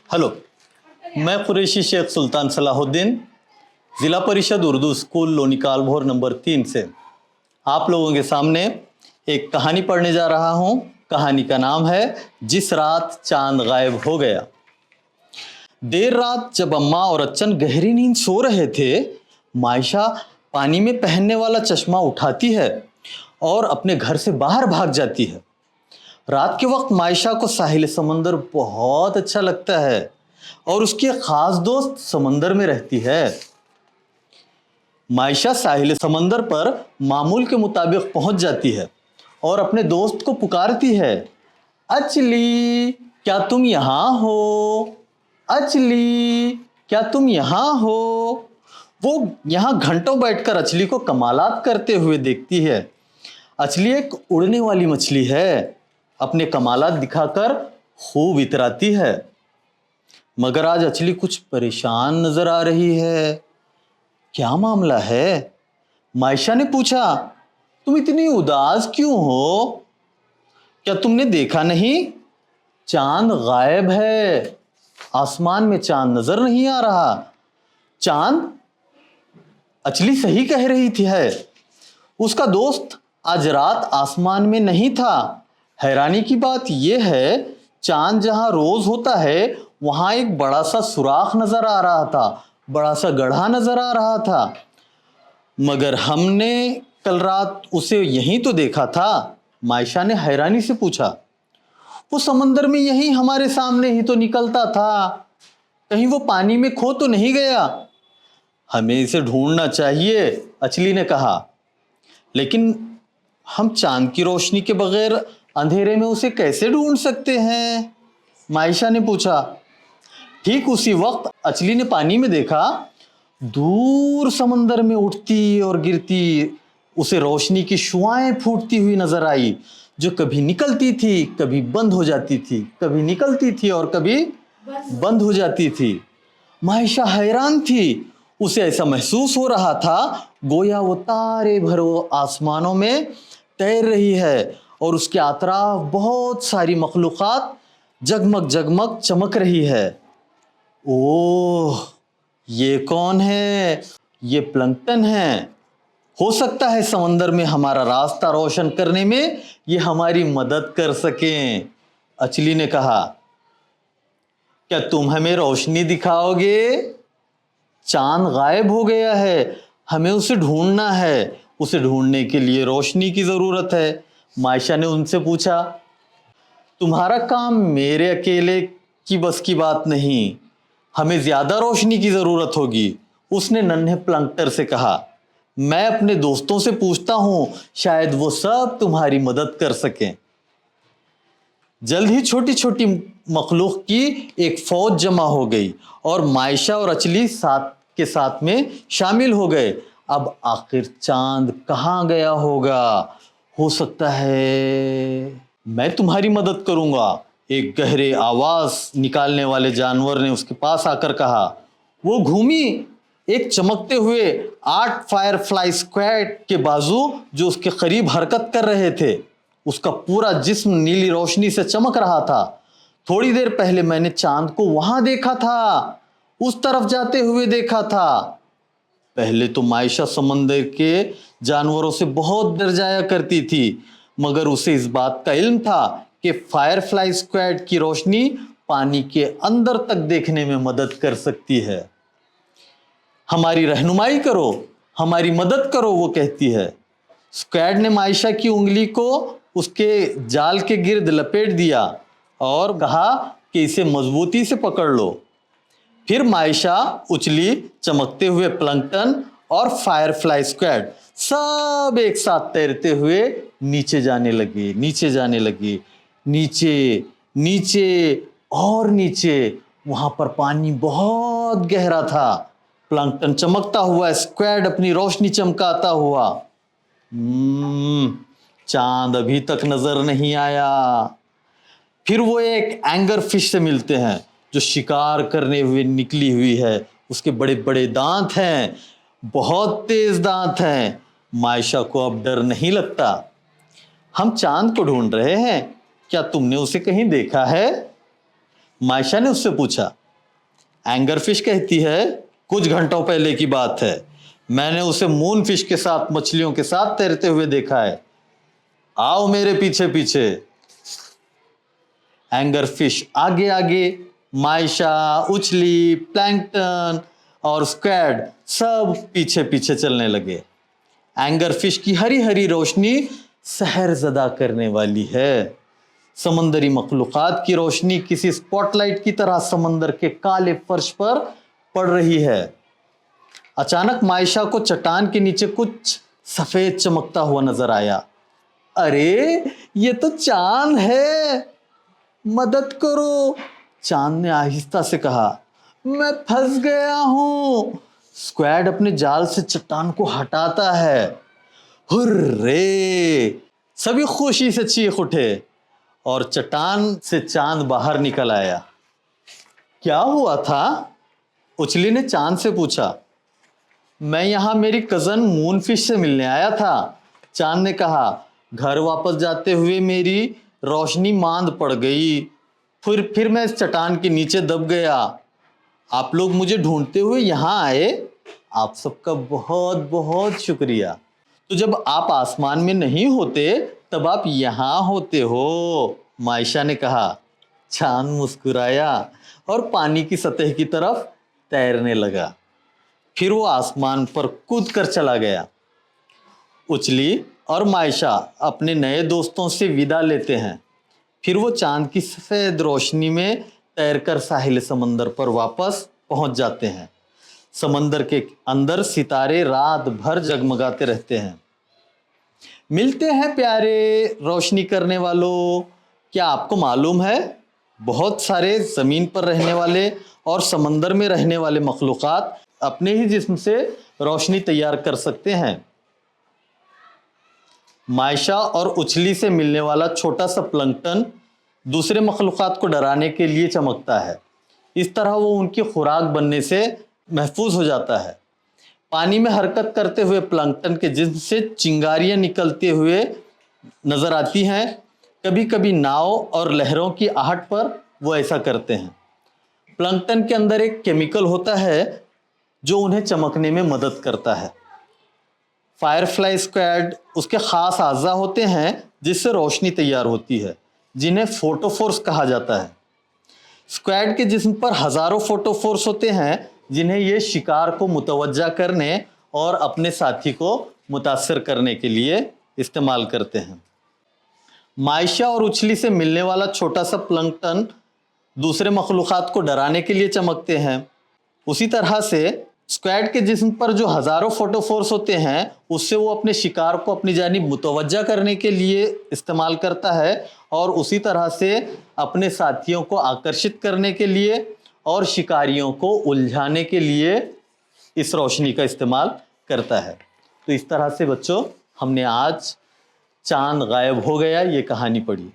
Hello, मैं कुरैशी शेख सुल्तान सलाहुद्दीन, ज़िला परिषद उर्दू स्कूल लोनिकाल भोर नंबर 3 से आप लोगों के सामने एक कहानी पढ़ने जा रहा हूँ। कहानी का नाम है जिस रात चांद गायब हो गया। देर रात जब अम्मा और अच्चन गहरी नींद सो रहे थे, मायशा पानी में पहनने वाला चश्मा उठाती है और अपने घर से बाहर भाग जाती है। रात के वक्त मायशा को साहिल समंदर बहुत अच्छा लगता है और उसकी एक खास दोस्त समंदर में रहती है। मायशा साहिल समंदर पर मामूल के मुताबिक पहुंच जाती है और अपने दोस्त को पुकारती है, अचली क्या तुम यहाँ हो? अचली क्या तुम यहाँ हो? वो यहाँ घंटों बैठकर अचली को कमालात करते हुए देखती है। अचली एक उड़ने वाली मछली है, अपने कमालात दिखाकर खूब इतराती है। मगर आज अचली कुछ परेशान नजर आ रही है। क्या मामला है? मायशा ने पूछा, तुम इतनी उदास क्यों हो? क्या तुमने देखा नहीं? चांद गायब है, आसमान में चांद नजर नहीं आ रहा। चांद? अचली सही कह रही थी है। उसका दोस्त आज रात आसमान में नहीं था। हैरानी की बात यह है, चांद जहां रोज होता है वहां एक बड़ा सा सुराख नजर आ रहा था, बड़ा सा गड्ढा नजर आ रहा था। मगर हमने कल रात उसे यहीं तो देखा था। मायशा ने हैरानी से पूछा। वो समंदर में यहीं हमारे सामने ही तो निकलता था, कहीं वो पानी में खो तो नहीं गया? हमें इसे ढूंढना चाहिए, अचली ने कहा। लेकिन हम चांद की रोशनी के बगैर अंधेरे में उसे कैसे ढूंढ सकते हैं? मायशा ने पूछा। ठीक उसी वक्त अचली ने पानी में देखा, दूर समंदर में उठती और गिरती उसे रोशनी की शुआएं फूटती हुई नजर आई, जो कभी निकलती थी, कभी बंद हो जाती थी, कभी निकलती थी और कभी बंद हो जाती थी। मायशा हैरान थी। उसे ऐसा महसूस हो रहा था गोया वो तारे भरो आसमानों में तैर रही है और उसके अतराफ बहुत सारी मखलूक़ात जगमग जगमग चमक रही है। ओह, ये कौन है? ये प्लंक्टन है। हो सकता है समंदर में हमारा रास्ता रोशन करने में ये हमारी मदद कर सकें, अचली ने कहा। क्या तुम हमें रोशनी दिखाओगे? चांद गायब हो गया है, हमें उसे ढूंढना है। उसे ढूंढने के लिए रोशनी की जरूरत है। मायशा ने उनसे पूछा। तुम्हारा काम मेरे अकेले की बस की बात नहीं, हमें ज्यादा रोशनी की जरूरत होगी, उसने नन्हे प्लंक्टर से कहा। मैं अपने दोस्तों से पूछता हूं, शायद वो सब तुम्हारी मदद कर सकें। जल्द ही छोटी छोटी मखलूक की एक फौज जमा हो गई और मायशा और अचली साथ के साथ में शामिल हो गए। अब आखिर चांद कहाँ गया होगा? हो सकता है मैं तुम्हारी मदद करूंगा, एक गहरे आवाज निकालने वाले जानवर ने उसके पास आकर कहा। वो घूमी, एक चमकते हुए 8 फायरफ्लाई स्क्वाड के बाजू जो उसके करीब हरकत कर रहे थे। उसका पूरा जिस्म नीली रोशनी से चमक रहा था। थोड़ी देर पहले मैंने चांद को वहां देखा था, उस तरफ जाते हुए देखा था। पहले तो मायशा समंदर के जानवरों से बहुत डर जाया करती थी, मगर उसे इस बात का इल्म था कि फायरफ्लाई स्क्वाड की रोशनी पानी के अंदर तक देखने में मदद कर सकती है। हमारी रहनुमाई करो, हमारी मदद करो, वो कहती है। स्क्वाड ने मायशा की उंगली को उसके जाल के गिर्द लपेट दिया और कहा कि इसे मजबूती से पकड़ लो। फिर मायशा, उचली, चमकते हुए प्लंक्टन और फायरफ्लाई स्क्वाड सब एक साथ तैरते हुए नीचे जाने लगे, नीचे जाने लगे, नीचे, नीचे और नीचे। वहां पर पानी बहुत गहरा था। प्लंक्टन चमकता हुआ, स्क्वाड अपनी रोशनी चमकाता हुआ। चांद अभी तक नजर नहीं आया। फिर वो एक एंगर फिश से मिलते हैं जो शिकार करने हुए निकली हुई है। उसके बड़े बड़े दांत हैं, बहुत तेज दांत हैं। मायशा को अब डर नहीं लगता। हम चांद को ढूंढ रहे हैं, क्या तुमने उसे कहीं देखा है? मायशा ने उससे पूछा। اینگر فش کہتی ہے کچھ گھنٹوں پہلے کی بات ہے، میں نے اسے مون فش کے ساتھ مچھلیوں کے ساتھ تیرتے ہوئے دیکھا ہے، آؤ میرے پیچھے پیچھے۔ اینگر فش آگے آگے، مائشا، اچھلی، پلانکٹن اور اسکویڈ سب پیچھے پیچھے چلنے لگے۔ اینگر فش کی ہری ہری روشنی سحر زدہ کرنے والی ہے۔ سمندری مخلوقات کی روشنی کسی اسپاٹ لائٹ کی طرح سمندر کے کالے فرش پر پڑ رہی ہے۔ اچانک مائشا کو چٹان کے نیچے کچھ سفید چمکتا ہوا نظر آیا۔ ارے یہ تو چاند ہے، مدد کرو، چاند نے آہستہ سے کہا۔ میں پھنس گیا ہوں۔ اسکویڈ اپنے جال سے چٹان کو ہٹاتا ہے۔ ہرے! سبھی خوشی سے چیخ اٹھے اور چٹان سے چاند باہر نکل آیا۔ کیا ہوا تھا؟ اچھلی نے چاند سے پوچھا۔ میں یہاں میری کزن مون فش سے ملنے آیا تھا، چاند نے کہا۔ گھر واپس جاتے ہوئے میری روشنی ماند پڑ گئی، پھر میں اس چٹان کے نیچے دب گیا۔ آپ لوگ مجھے ڈھونڈتے ہوئے یہاں آئے، آپ سب کا بہت بہت شکریہ۔ تو جب آپ آسمان میں نہیں ہوتے تب آپ یہاں ہوتے ہو، مائشا نے کہا۔ چاند مسکرایا اور پانی کی سطح کی طرف تیرنے لگا، پھر وہ آسمان پر کود کر چلا گیا۔ اچھلی اور مائشا اپنے نئے دوستوں سے وداع لیتے ہیں، پھر وہ چاند کی سفید روشنی میں تیر کر ساحل سمندر پر واپس پہنچ جاتے ہیں۔ سمندر کے اندر ستارے رات بھر جگمگاتے رہتے ہیں۔ ملتے ہیں پیارے روشنی کرنے والوں، کیا آپ کو معلوم ہے بہت سارے زمین پر رہنے والے اور سمندر میں رہنے والے مخلوقات اپنے ہی جسم سے روشنی تیار کر سکتے ہیں۔ مائشا اور اچھلی سے ملنے والا چھوٹا سا پلنکٹن دوسرے مخلوقات کو ڈرانے کے لیے چمکتا ہے، اس طرح وہ ان کی خوراک بننے سے محفوظ ہو جاتا ہے۔ پانی میں حرکت کرتے ہوئے پلنکٹن کے جسم سے چنگاریاں نکلتے ہوئے نظر آتی ہیں، کبھی کبھی ناؤ اور لہروں کی آہٹ پر وہ ایسا کرتے ہیں۔ پلنکٹن کے اندر ایک کیمیکل ہوتا ہے جو انہیں چمکنے میں مدد کرتا ہے۔ فائر فلائی اسکویڈ اس کے خاص اعضاء ہوتے ہیں جس سے روشنی تیار ہوتی ہے، جنہیں فوٹو فورس کہا جاتا ہے۔ اسکویڈ کے جسم پر ہزاروں فوٹو فورس ہوتے ہیں جنہیں یہ شکار کو متوجہ کرنے اور اپنے ساتھی کو متاثر کرنے کے لیے استعمال کرتے ہیں۔ مائشا اور اچھلی سے ملنے والا چھوٹا سا پلنکٹن دوسرے مخلوقات کو ڈرانے کے لیے چمکتے ہیں۔ اسی طرح سے اسکویڈ کے جسم پر جو ہزاروں فوٹو فورس ہوتے ہیں اس سے وہ اپنے شکار کو اپنی جانب متوجہ کرنے کے لیے استعمال کرتا ہے، اور اسی طرح سے اپنے ساتھیوں کو آکرشت کرنے کے لیے اور شکاریوں کو الجھانے کے لیے اس روشنی کا استعمال کرتا ہے۔ تو اس طرح سے بچوں ہم نے آج چاند غائب ہو گیا یہ کہانی پڑھی۔